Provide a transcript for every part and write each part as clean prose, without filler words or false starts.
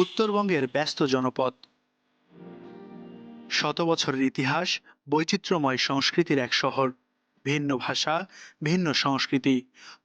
উত্তরবঙ্গের ব্যস্ত জনপদ, শত বছরের ইতিহাস, বৈচিত্র্যময় সংস্কৃতির এক শহর। ভিন্ন ভাষা, ভিন্ন সংস্কৃতি,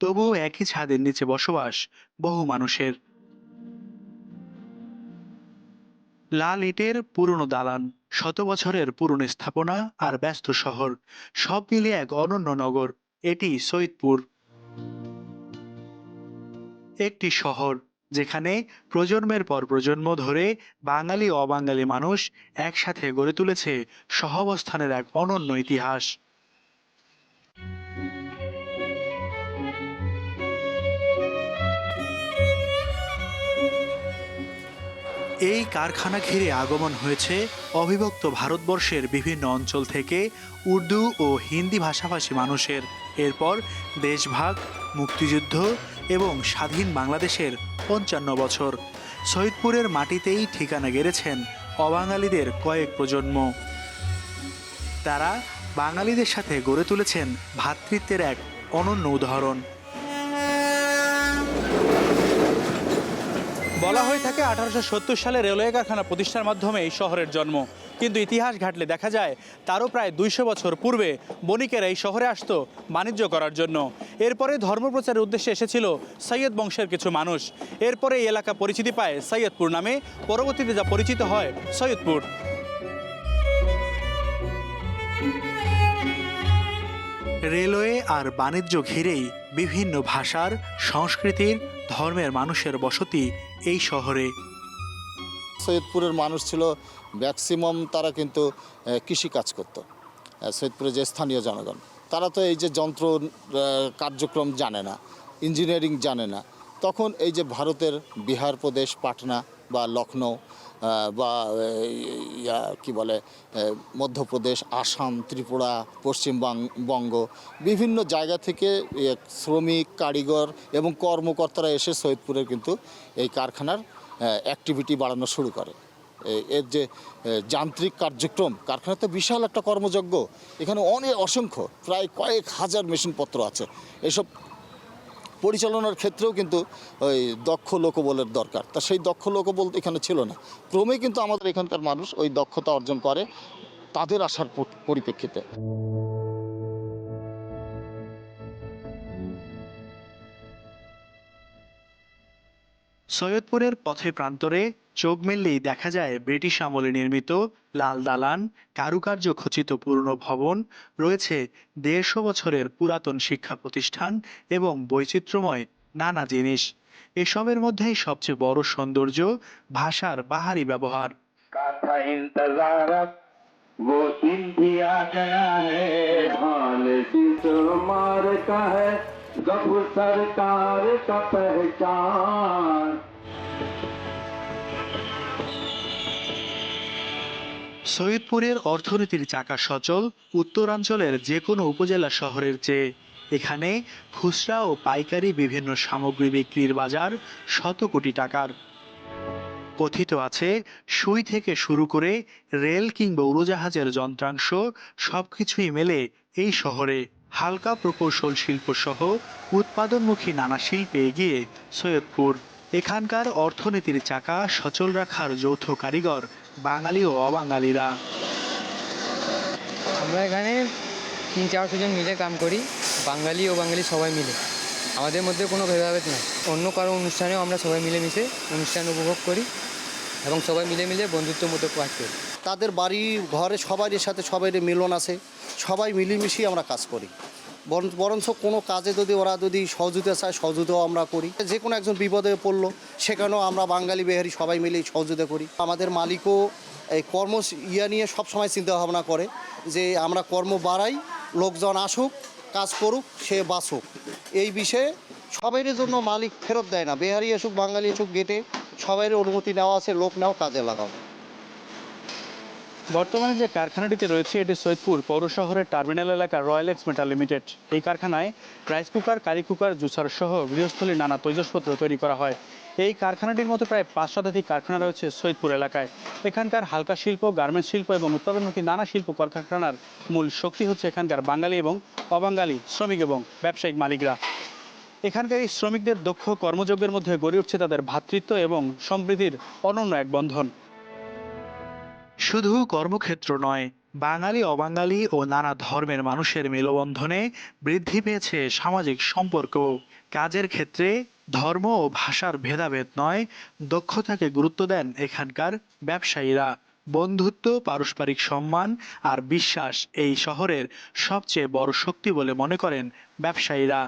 তবুও একই ছাদের নিচে বসবাস বহু মানুষের। লাল ইটের পুরনো দালান, শত বছরের পুরনো স্থাপনা আর ব্যস্ত শহর, সব মিলিয়ে এক অনন্য নগর। এটি সৈয়দপুর, একটি শহর যেখানে প্রজন্মের পর প্রজন্ম ধরে বাঙালি অবাঙালি মানুষ একসাথে গড়ে তুলেছে সহাবস্থানের এক অনন্য ইতিহাস। এই কারখানা ঘিরে আগমন হয়েছে অবিভক্ত ভারতবর্ষের বিভিন্ন অঞ্চল থেকে উর্দু ও হিন্দি ভাষাভাষী মানুষের। এরপর দেশভাগ, মুক্তিযুদ্ধ এবং স্বাধীন বাংলাদেশের ৫৫ বছর, সৈয়দপুরের মাটিতেই ঠিকানা গেড়েছেন অবাঙালিদের কয়েক প্রজন্ম। তারা বাঙালিদের সাথে গড়ে তুলেছেন ভ্রাতৃত্বের এক অনন্য উদাহরণ। বলা হয়ে থাকে 1870 সালে রেলওয়ে কারখানা প্রতিষ্ঠার মাধ্যমে এই শহরের জন্ম, কিন্তু ইতিহাস ঘাটলে দেখা যায় তারও প্রায় 200 বছর পূর্বে বণিকেরা এই শহরে আসতো বাণিজ্য করার জন্য। এরপরে ধর্মপ্রচারের উদ্দেশ্যে এসেছিল সৈয়দ বংশের কিছু মানুষ। এরপরে এই এলাকা পরিচিতি পায় সৈয়দপুর নামে, পরবর্তীতে যা পরিচিত হয় সৈয়দপুর। রেলওয়ে আর বাণিজ্য ঘিরেই বিভিন্ন ভাষার, সংস্কৃতির, ধর্মের মানুষের বসতি এই শহরে। সৈয়দপুরের মানুষ ছিল ম্যাক্সিমাম, তারা কিন্তু কৃষিকাজ করত। সৈয়দপুরের যে স্থানীয় জনগণ, তারা তো এই যে যন্ত্র কার্যক্রম জানে না, ইঞ্জিনিয়ারিং জানে না। তখন এই যে ভারতের বিহার প্রদেশ, পাটনা বা লখনৌ বা কি বলে মধ্যপ্রদেশ, আসাম, ত্রিপুরা, পশ্চিমবঙ্গ, বিভিন্ন জায়গা থেকে শ্রমিক, কারিগর এবং কর্মকর্তারা এসে সৈয়দপুরের কিন্তু এই কারখানার অ্যাক্টিভিটি বাড়ানো শুরু করে। এর যে যান্ত্রিক কার্যক্রম, কারখানাতে বিশাল একটা কর্মযজ্ঞ, এখানে অসংখ্য প্রায় কয়েক হাজার মেশিনপত্র আছে। এসব পরিচালনার ক্ষেত্রেও কিন্তু ওই দক্ষ লোকবলের দরকার। তা সেই দক্ষ লোকবল এখানে ছিল না। ক্রমে কিন্তু আমাদের এখানকার মানুষ ওই দক্ষতা অর্জন করে তাদের আসার পরিপ্রেক্ষিতে। সৈয়দপুরের পথে প্রান্তরে চোখ মেললেই দেখা যায় ব্রিটিশ আমলে নির্মিত লাল দালান, কারুকার্য খচিত পুরনো ভবন, রয়েছে ১৫০ বছরের পুরাতন শিক্ষা প্রতিষ্ঠান এবং বৈচিত্র্যময় নানা জিনিস। এসবের মধ্যেই সবচেয়ে বড় সৌন্দর্য ভাষার বাহারি ব্যবহার। वो दिन भी आ गया है, हाल मार का है, गप सरकार का पहचान। সৈয়দপুরের অর্থনীতির চাকা সচল উত্তরাঞ্চলের যে কোনো উপজেলা শহরের চেয়ে। এখানে খুচরা ও পাইকারি বিভিন্ন সামগ্রী বিক্রির বাজার শত কোটি টাকার। কথিত আছে সুই থেকে শুরু করে রেল কিংবা উড়োজাহাজের যন্ত্রাংশ সবকিছুই মেলে এই শহরে। হালকা প্রকৌশল শিল্প সহ উৎপাদনমুখী নানা শিল্পে এগিয়ে সৈয়দপুর। এখানকার অর্থনীতির চাকা সচল রাখার যৌথ কারিগর বাঙালি ও অবাঙালিরা। আমরা এখানে ৩-৪০০ জন মিলে কাম করি, বাঙালি ও বাঙালি সবাই মিলে। আমাদের মধ্যে কোনো ভেদাভেদ নাই। অন্য কারো অনুষ্ঠানেও আমরা সবাই মিলেমিশে অনুষ্ঠান উপভোগ করি এবং সবাই মিলে বন্ধুত্বের মতো কাজ করি। তাদের বাড়ি ঘরে সবাইয়ের সাথে সবাই মিলন আছে, সবাই মিলেমিশেই আমরা কাজ করি। বরঞ্চ কোনো কাজে যদি সহযোগিতা চায়, সহযোগিতাও আমরা করি। যে কোনো একজন বিপদে পড়লো, সেখানেও আমরা বাঙালি বিহারি সবাই মিলেই সহযোগিতা করি। আমাদের মালিকও এই নিয়ে সবসময় চিন্তা ভাবনা করে যে আমরা কর্ম বাড়াই, লোকজন আসুক, কাজ করুক, সে বাঁচুক। এই বিষয়ে সবাইয়ের জন্য মালিক ফেরত দেয় না। বিহারি আসুক, বাঙালি আসুক, গেটে সবাইয়ের অনুমতি নেওয়া আছে, লোক নাও কাজে লাগাও। বর্তমানে যে কারখানাটিতে রয়েছে এটি সৈয়দপুর পৌর শহরের টার্মিনাল এলাকার রয়্যাল এক্স মেটাল লিমিটেড। এই কারখানায় rice cooker, curry cooker, juicer সহ গৃহস্থলীর নানা তৈজসপত্র তৈরি করা হয়। এই কারখানাটির মতো প্রায় ৫ শতাধিক কারখানা রয়েছে সৈয়দপুর এলাকায়। এখানকার হালকা শিল্প, গার্মেন্টস শিল্প এবং উৎপাদনমুখী নানা শিল্প কলকারখানার মূল শক্তি হচ্ছে এখানকার বাঙালি এবং অবাঙালি শ্রমিক এবং ব্যবসায়িক মালিকরা। এখানকার এই শ্রমিকদের দক্ষ কর্মযোগ্যের মধ্যে গড়ে উঠছে তাদের ভ্রাতৃত্ব এবং সমৃদ্ধির অনন্য এক বন্ধন। শুধু কর্মক্ষেত্র নয়, বাঙালি অবাঙালি ও নানা ধর্মের মানুষের মেলবন্ধনে বৃদ্ধি পেয়েছে সামাজিক সম্পর্ক। কাজের ক্ষেত্রে ধর্ম ও ভাষার ভেদাভেদ নয়, দক্ষতাকে গুরুত্ব দেন এখানকার ব্যবসায়ীরা। বন্ধুত্ব, পারস্পরিক সম্মান আর বিশ্বাস এই শহরের সবচেয়ে বড় শক্তি বলে মনে করেন ব্যবসায়ীরা।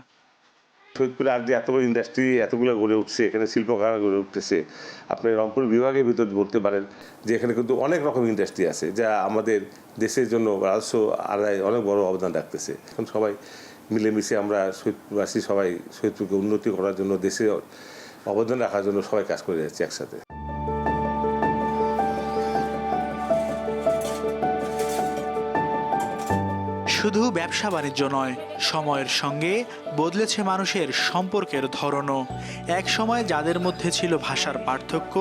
সৈয়দপুরে আর যে এত বড় ইন্ডাস্ট্রি এতগুলো গড়ে উঠছে, এখানে শিল্প কারখানা গড়ে উঠতেছে, আপনি রংপুর বিভাগের ভিতর বলতে পারেন যে এখানে কিন্তু অনেক রকম ইন্ডাস্ট্রি আছে যা আমাদের দেশের জন্য রাজস্ব আদায় অনেক বড় অবদান রাখতেছে। এখন সবাই মিলেমিশে আমরা সৈয়দপুরবাসী সবাই সৈয়দপুরকে উন্নতি করার জন্য, দেশে অবদান রাখার জন্য সবাই কাজ করে যাচ্ছে একসাথে। শুধু ব্যবসা বাণিজ্য নয়, সময়ের সঙ্গে বদলেছে মানুষের সম্পর্কের ধরনও। এক সময় যাদের মধ্যে ছিল ভাষার পার্থক্য,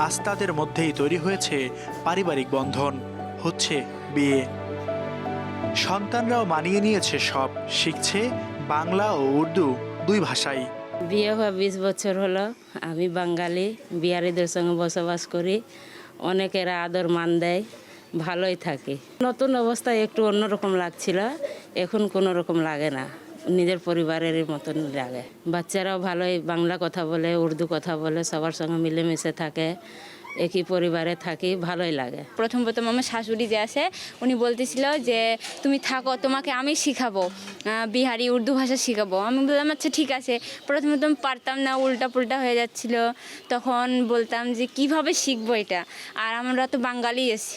আজ তাদের মধ্যেই তৈরি হয়েছে পারিবারিক বন্ধন, হচ্ছে বিয়ে। সন্তানরাও মানিয়ে নিয়েছে সব, শিখছে বাংলা ও উর্দু দুই ভাষাই। বিয়ে হওয়া 20 বছর হলো। আমি বাঙালি, বিহারিদের সঙ্গে বসবাস করি। অনেকেরা আদর মান দেয়, ভালোই থাকি। নতুন অবস্থায় একটু অন্যরকম লাগছিল, এখন কোনো রকম লাগে না, নিজের পরিবারের মতন লাগে। বাচ্চারাও ভালোই বাংলা কথা বলে, উর্দু কথা বলে, সবার সঙ্গে মিলেমিশে থাকে, একই পরিবারে থাকি, ভালোই লাগে। প্রথম আমার শাশুড়ি যে আছে উনি বলতেছিল যে তুমি থাকো, তোমাকে আমি শিখাবো, বিহারি উর্দু ভাষা শিখাবো। আমি বললাম আচ্ছা ঠিক আছে। প্রথমে পারতাম না, উল্টা পুল্টা হয়ে যাচ্ছিল। তখন বলতাম যে কিভাবে শিখবো এটা, আর আমরা তো বাঙালি আছি,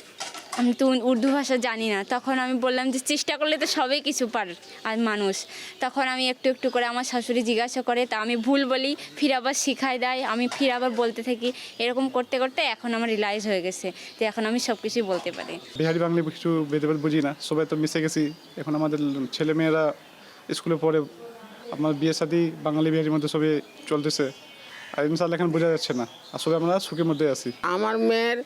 আমি তো উর্দু ভাষা জানি না। তখন আমি বললাম যে চেষ্টা করলে তো সবই কিছু পারে আর মানুষ। তখন আমি একটু একটু করে আমার শাশুড়ি জিজ্ঞাসা করে, তা আমি ভুল বলি, ফির আবার শিখাই দেয়, আমি ফির আবার বলতে থাকি। এরকম করতে করতে এখন আমার রিলাইজ হয়ে গেছে যে এখন আমি সব কিছুই বলতে পারি। বিহারি বাংলা কিছু ভেদাভেদ বুঝি না, সবাই তো মিশে গেছি। এখন আমাদের ছেলেমেয়েরা স্কুলে পড়ে, আমার বিয়ে শাদী বাঙালি বিহারির মধ্যে সবই চলতেছে। আর ইনশাআল্লাহ এখন বোঝা যাচ্ছে না, আসলে আমরা সুখের মধ্যে আছি। আমার মেয়ের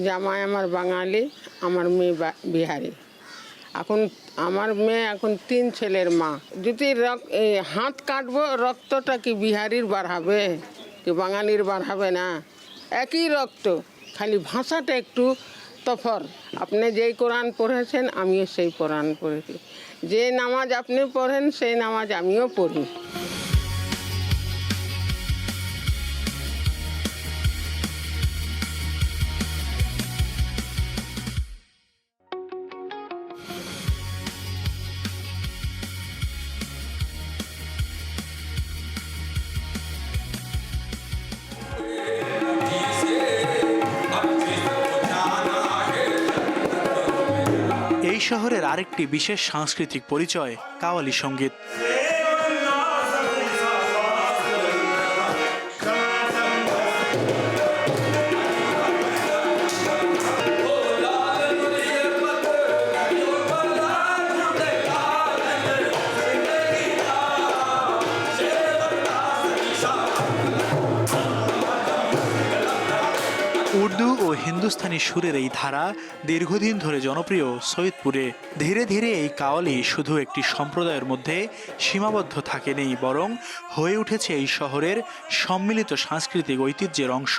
জামাই আমার বাঙালি, আমার মেয়ে বিহারি। এখন আমার মেয়ে এখন 3 ছেলের মা। যদি হাত কাটবো, রক্তটা কি বিহারির বাড়াবে কি বাঙালির বাড়াবে না? একই রক্ত, খালি ভাষাটা একটু তফর। আপনি যেই কোরআন পড়েছেন আমিও সেই কোরআন পড়েছি, যে নামাজ আপনি পড়েন সেই নামাজ আমিও পড়ি। এই শহরের আরেকটি বিশেষ সাংস্কৃতিক পরিচয় কাওয়ালি সঙ্গীত। উর্দু ও হিন্দুস্তানি সুরের এই ধারা দীর্ঘদিন ধরে জনপ্রিয় সৈয়দপুরে। ধীরে ধীরে এই কাওয়ালি শুধু একটি সম্প্রদায়ের মধ্যে সীমাবদ্ধ থাকেনি, বরং হয়ে উঠেছে এই শহরের সম্মিলিত সাংস্কৃতিক ঐতিহ্যের অংশ।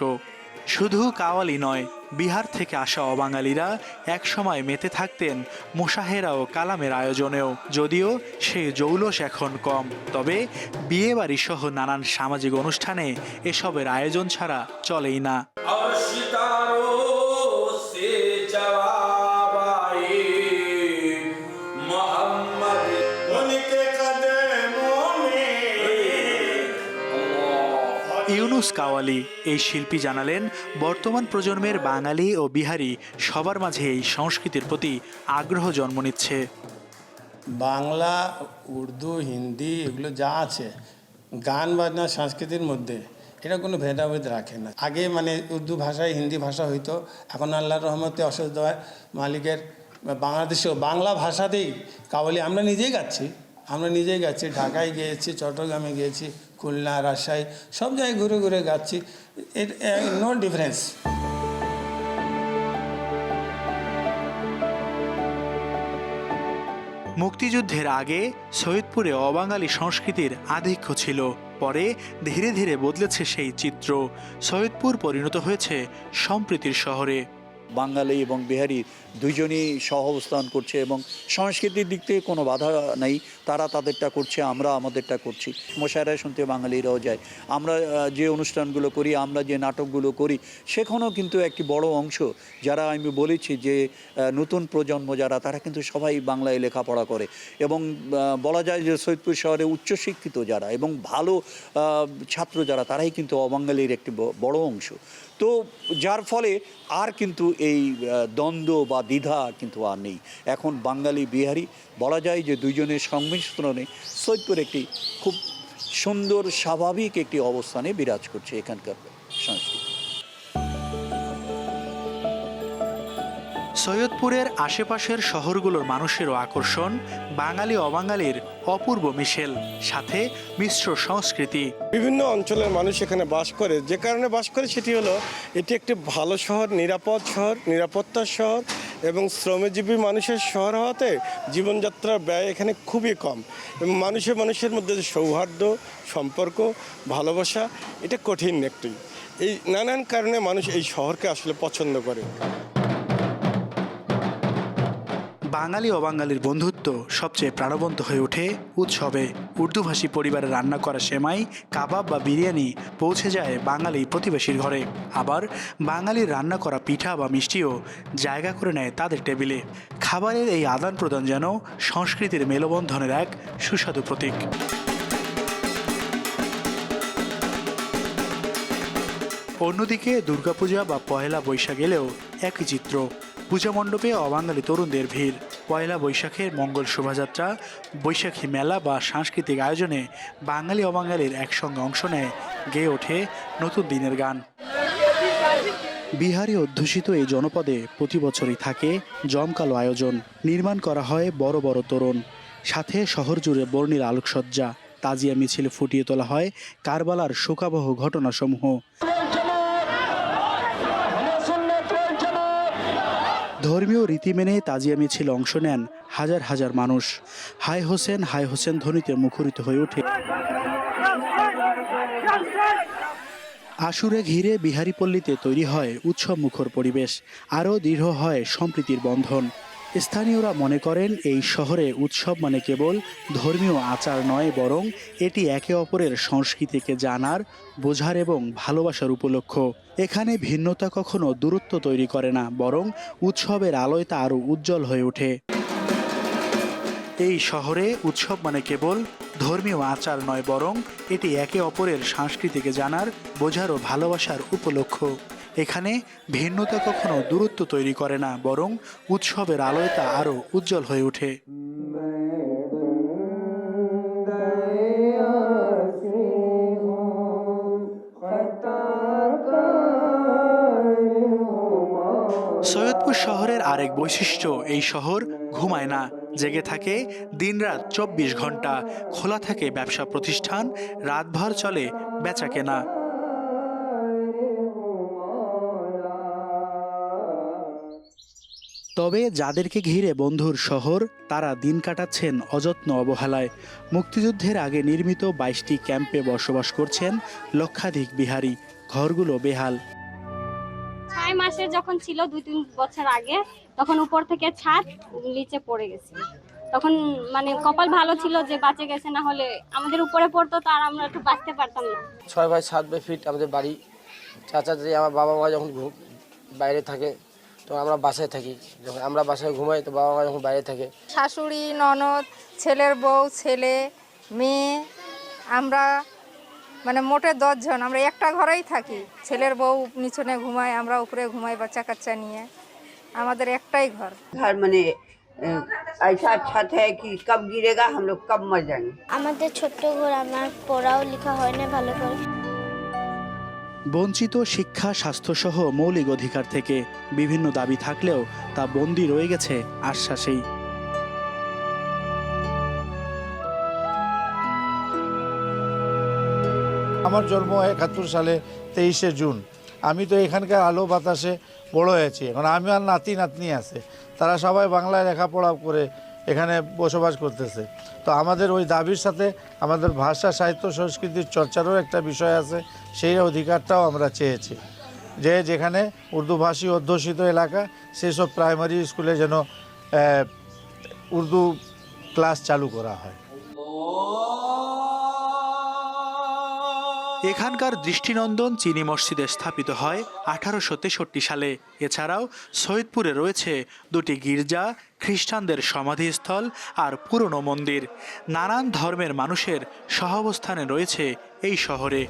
শুধু কাওয়ালি নয়, বিহার থেকে আসা অবাঙালিরা একসময় মেতে থাকতেন মুশাহেরা ও কালামের আয়োজনেও। যদিও সেই জৌলস এখন কম, তবে বিয়েবাড়ি সহ নানান সামাজিক অনুষ্ঠানে এসবের আয়োজন ছাড়া চলেই না। ইউনুস কাওয়ালি এই শিল্পী জানালেন, বর্তমান প্রজন্মের বাঙালি ও বিহারি সবার মাঝে এই সংস্কৃতির প্রতি আগ্রহ জন্ম নিচ্ছে। বাংলা, উর্দু, হিন্দি এগুলো যা আছে গান বাজনা সংস্কৃতির মধ্যে, এটা কোনো ভেদাভেদ রাখে না। আগে উর্দু ভাষায় হিন্দি ভাষা হইতো, এখন আল্লাহর রহমতে অশেষ দয়া মালিকের বাংলাদেশেও বাংলা ভাষাতেই কাওয়ালি আমরা নিজেই গাচ্ছি। ঢাকায় গিয়েছি, চট্টগ্রামে গিয়েছি, খুলনা, রাজশাহী, সব জায়গায় ঘুরে ঘুরে গাচ্ছি। No difference. মুক্তিযুদ্ধের আগে সৈয়দপুরে অবাঙালি সংস্কৃতির আধিক্য ছিল, পরে ধীরে ধীরে বদলেছে সেই চিত্র। সৈয়দপুর পরিণত হয়েছে সম্প্রীতির শহরে। বাঙালি এবং বিহারি দুইজনই সহ অবস্থান করছে এবং সংস্কৃতির দিক থেকে কোনো বাধা নেই। তারা তাদেরটা করছে, আমরা আমাদেরটা করছি। মোশায়েরা শুনতে বাঙালিরাও যায়। আমরা যে অনুষ্ঠানগুলো করি, আমরা যে নাটকগুলো করি, সেখানেও কিন্তু একটি বড় অংশ যারা আমি বলেছি যে নতুন প্রজন্ম যারা, তারা কিন্তু সবাই বাংলায় লেখাপড়া করে এবং বলা যায় যে সৈয়দপুর শহরে উচ্চশিক্ষিত যারা এবং ভালো ছাত্র যারা, তারাই কিন্তু অবাঙালির একটি বড় অংশ। তো যার ফলে আর কিন্তু এই দ্বন্দ্ব বা দ্বিধা কিন্তু আর নেই। এখন বাঙালি বিহারি বলা যায় যে দুইজনের সংমিশ্রণে সৈয়দপুর একটি খুব সুন্দর স্বাভাবিক একটি অবস্থানে বিরাজ করছে এখানকার সংস্কৃতি। সৈয়দপুরের আশেপাশের শহরগুলোর মানুষেরও আকর্ষণ বাঙালি অবাঙালির অপূর্ব মিশেল, সাথে মিশ্র সংস্কৃতি। বিভিন্ন অঞ্চলের মানুষ এখানে বাস করে, যে কারণে বাস করে সেটি হলো এটি একটি ভালো শহর, নিরাপদ শহর, নিরাপত্তার শহর এবং শ্রমজীবী মানুষের শহর হওয়াতে জীবনযাত্রার ব্যয় এখানে খুবই কম এবং মানুষের মধ্যে যে সৌহার্দ্য, সম্পর্ক, ভালোবাসা, এটা কঠিন একটি। এই নানান কারণে মানুষ এই শহরকে আসলে পছন্দ করে। বাঙালি অবাঙালির বন্ধুত্ব সবচেয়ে প্রাণবন্ত হয়ে ওঠে উৎসবে। উর্দুভাষী পরিবারে রান্না করা সেমাই, কাবাব বা বিরিয়ানি পৌঁছে যায় বাঙালি প্রতিবেশীর ঘরে। আবার বাঙালির রান্না করা পিঠা বা মিষ্টিও জায়গা করে নেয় তাদের টেবিলে। খাবারের এই আদান প্রদান যেন সংস্কৃতির মেলবন্ধনের এক সুস্বাদু প্রতীক। অন্যদিকে দুর্গাপূজা বা পয়লা বৈশাখ এলেও একই চিত্র। পূজা মণ্ডপে অবাঙালি তরুণদের ভিড়। পয়লা বৈশাখের মঙ্গল শোভাযাত্রা, বৈশাখী মেলা বা সাংস্কৃতিক আয়োজনে বাঙালি অবাঙালির একসঙ্গে অংশ নেয়, গেয়ে ওঠে নতুন দিনের গান। বিহারি অধ্যুষিত এই জনপদে প্রতি বছরই থাকে জমকালো আয়োজন। নির্মাণ করা হয় বড় বড় তোরণ, সাথে শহর জুড়ে বর্ণিল আলোকসজ্জা। তাজিয়া মিছিল ফুটিয়ে তোলা হয় কারবালার শোকাবহ ঘটনাসমূহ। ধর্মীয় রীতি মেনে তাজিয়া মিছিলে অংশ নেন হাজার হাজার মানুষ। হায় হোসেন, হায় হোসেন ধ্বনিতে মুখরিত হয়ে ওঠে। আশুরে ঘিরে বিহারি পল্লীতে তৈরি হয় উৎসব মুখর পরিবেশ, আরও দৃঢ় হয় সম্প্রীতির বন্ধন। স্থানীয়রা মনে করেন এই শহরে উৎসব মানে কেবল ধর্মীয় আচার নয়, বরং এটি একে অপরের সংস্কৃতিকে জানার, বোঝার এবং ভালোবাসার উপলক্ষ। এখানে ভিন্নতা কখনো দূরত্ব তৈরি করে না, বরং উৎসবের আলোয় তা আরও উজ্জ্বল হয়ে ওঠে। এই শহরে উৎসব মানে কেবল ধর্মীয় আচার নয়, বরং এটি একে অপরের সংস্কৃতিকে জানার, বোঝার ও ভালোবাসার উপলক্ষ। এখানে ভিন্নতা কখনো দূরত্ব তৈরি করে না, বরং উৎসবের আলোয় তা আরও উজ্জ্বল হয়ে ওঠে। সৈয়দপুর শহরের আরেক বৈশিষ্ট্য, এই শহর ঘুমায় না, জেগে থাকে দিনরাত 24 ঘন্টা। খোলা থাকে ব্যবসা প্রতিষ্ঠান, রাতভর চলে বেচা কেনা। তবে যাদেরকে ঘিরে বন্ধুর শহর, তারা দিন কাটাচ্ছেন অযত্ন অবহেলায়। মুক্তিযুদ্ধের আগে নির্মিত 22টি ক্যাম্পে বসবাস করছেন লক্ষাধিক বিহারি। ঘরগুলো বেহাল। 6 মাসের যখন ছিল 2-3 বছর আগে, তখন উপর থেকে ছাদ নিচে পড়ে গেছে। তখন মানে কপাল ভালো ছিল যে বাঁচে গেছে, না হলে আমাদের উপরে পড়তো তো আর আমরা একটু বাঁচতে পারতাম না। 6 বাই 7 ফিট আমাদের বাড়ি। চাচা যে আমার বাবা মা যখন বাইরে থাকে তো আমরা বাসায় থাকি, যখন আমরা বাসায় ঘুমাই তো বাবা মা যখন বাইরে থাকে। শাশুড়ি, ননদ, ছেলের বউ, ছেলে, মেয়ে, আমরা মানে মোটে 10 জন। আমরা একটা ঘরেই থাকি। ছেলের বউ নিচনে ঘুমায়, আমরা উপরে ঘুমাই বাচ্চা কাচ্চা নিয়ে। আমাদের একটাই ঘর। घर মানে ऐसा छत है कि कब गिरेगा हम लोग कब मर जाएंगे। আমাদের ছোট্ট ঘর, আমার পড়াও লেখা হয় না ভালো করে। বঞ্চিত শিক্ষা, স্বাস্থ্যসহ মৌলিক অধিকার থেকে বিভিন্ন দাবি থাকলেও তা বন্দী রয়ে গেছে আশ্বাসেই। আমার জন্ম 71 সালে 23শে জুন। আমি তো এখানকার আলো বাতাসে বড় হয়েছি। এখন আমি আর নাতি নাতনি আছে, তারা সবাই বাংলায় লেখাপড়া করে এখানে বসবাস করতেছে। তো আমাদের ওই দাবির সাথে আমাদের ভাষা সাহিত্য সংস্কৃতির চর্চারও একটা বিষয় আছে, সেই অধিকারটাও আমরা চেয়েছি যে যেখানে উর্দুভাষী অধ্যুষিত এলাকা সেসব প্রাইমারি স্কুলে যেন উর্দু ক্লাস চালু করা হয়। এখানকার দৃষ্টিনন্দন চিনি মসজিদে স্থাপিত হয় 1863 সালে। এছাড়াও সৈয়দপুরে রয়েছে দুটি গির্জা, খ্রিস্টানদের সমাধিস্থল আর পুরনো মন্দির। নানান ধর্মের মানুষের সহাবস্থানে রয়েছে এই শহরে।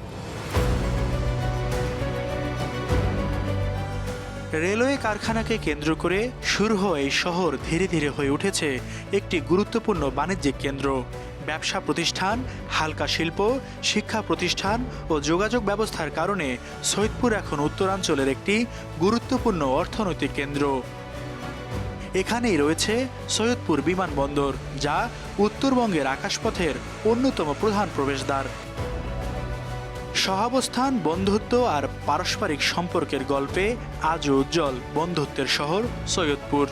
রেলওয়ে কারখানাকে কেন্দ্র করে শুরু হওয়া এই শহর ধীরে ধীরে হয়ে উঠেছে একটি গুরুত্বপূর্ণ বাণিজ্যিক কেন্দ্র। ব্যবসা প্রতিষ্ঠান, হালকা শিল্প, শিক্ষা প্রতিষ্ঠান ও যোগাযোগ ব্যবস্থার কারণে সৈয়দপুর এখন উত্তরাঞ্চলের একটি গুরুত্বপূর্ণ অর্থনৈতিক কেন্দ্র। এখানেই রয়েছে সৈয়দপুর বিমানবন্দর, যা উত্তরবঙ্গের আকাশপথের অন্যতম প্রধান প্রবেশদ্বার। সহাবস্থান, বন্ধুত্ব আর পারস্পরিক সম্পর্কের গল্পে আজও উজ্জ্বল বন্ধুত্বের শহর সৈয়দপুর।